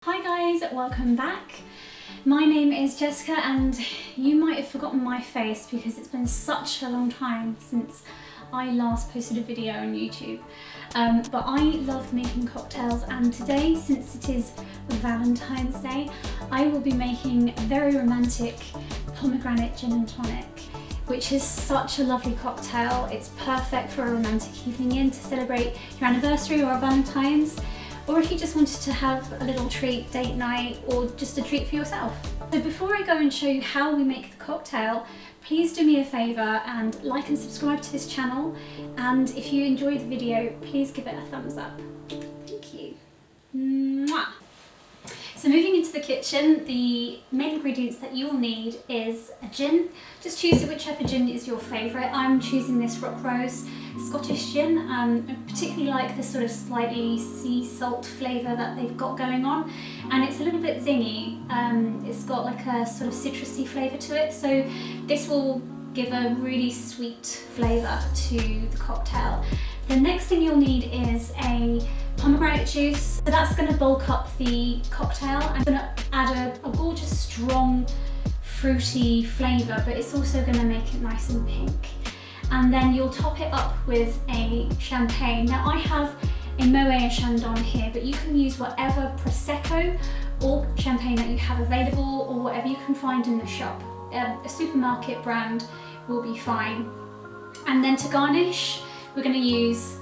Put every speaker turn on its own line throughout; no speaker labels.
Hi guys, welcome back. My name is Jessica and you might have forgotten my face because it's been such a long time since I last posted a video on YouTube. But I love making cocktails, and today, since it is Valentine's Day, I will be making a very romantic pomegranate gin and tonic, which is such a lovely cocktail. It's perfect for a romantic evening in to celebrate your anniversary or Valentine's, or if you just wanted to have a little treat, date night, or just a treat for yourself. So before I go and show you how we make the cocktail, please do me a favour and like and subscribe to this channel, and if you enjoyed the video, please give it a thumbs up. Thank you. Mwah. So moving into the kitchen, the main ingredients that you'll need is a gin. Just choose whichever gin is your favourite. I'm choosing this Rock Rose Scottish gin. I particularly like the sort of slightly sea salt flavour that they've got going on, and it's a little bit zingy. It's got like a sort of citrusy flavour to it, so this will give a really sweet flavour to the cocktail. The next thing you'll need is a pomegranate juice. So that's going to bulk up the cocktail. I'm going to add a gorgeous strong fruity flavour, but it's also going to make it nice and pink. And then you'll top it up with a champagne. Now I have a Moet Chandon here, but you can use whatever Prosecco or champagne that you have available, or whatever you can find in the shop. A supermarket brand will be fine. And then to garnish, we're going to use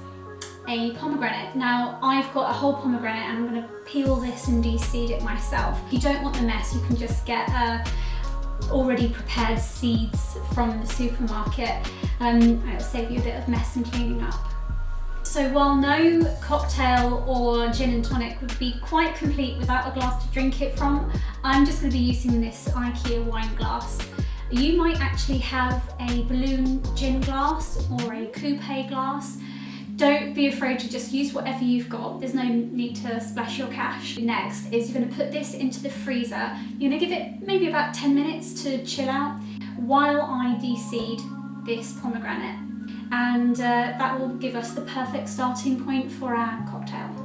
a pomegranate. Now I've got a whole pomegranate and I'm going to peel this and de-seed it myself. If you don't want the mess, you can just get already prepared seeds from the supermarket, and it'll save you a bit of mess and cleaning up. So while no cocktail or gin and tonic would be quite complete without a glass to drink it from, I'm just going to be using this IKEA wine glass. You might actually have a balloon gin glass or a coupe glass. Don't be afraid to just use whatever you've got. There's no need to splash your cash. Next is you're going to put this into the freezer. You're going to give it maybe about 10 minutes to chill out while I de-seed this pomegranate. And that will give us the perfect starting point for our cocktail.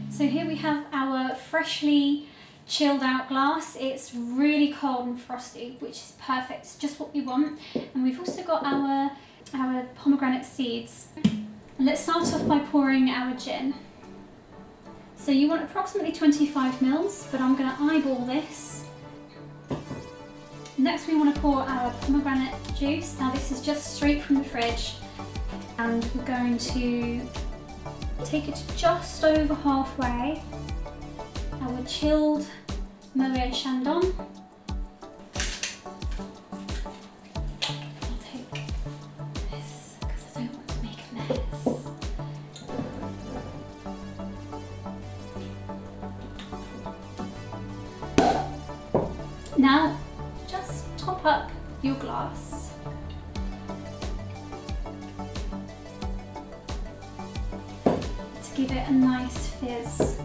So here we have our freshly chilled out glass. It's really cold and frosty, which is perfect. It's just what we want. And we've also got our pomegranate seeds. Let's start off by pouring our gin. So you want approximately 25 mils, but I'm going to eyeball this. Next we want to pour our pomegranate juice. Now this is just straight from the fridge, and we're going to take it to just over halfway. Our chilled Moet Chandon. I'll take this because I don't want to make a mess. Now just top up your glass. Give it a nice fizz,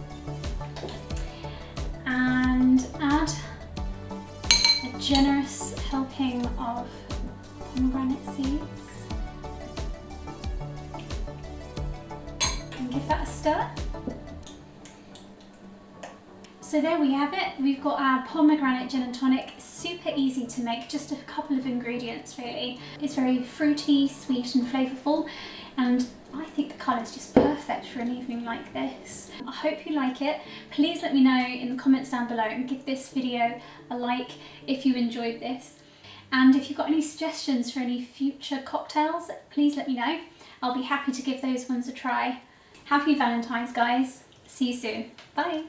and add a generous helping of pomegranate seeds and give that a stir. So there we have it. We've got our pomegranate gin and tonic. Super easy to make, just a couple of ingredients really. It's very fruity, sweet and flavourful, and I think the colour is just perfect for an evening like this. I hope you like it. Please let me know in the comments down below, and give this video a like if you enjoyed this. And if you've got any suggestions for any future cocktails, please let me know. I'll be happy to give those ones a try. Happy Valentine's, guys. See you soon. Bye.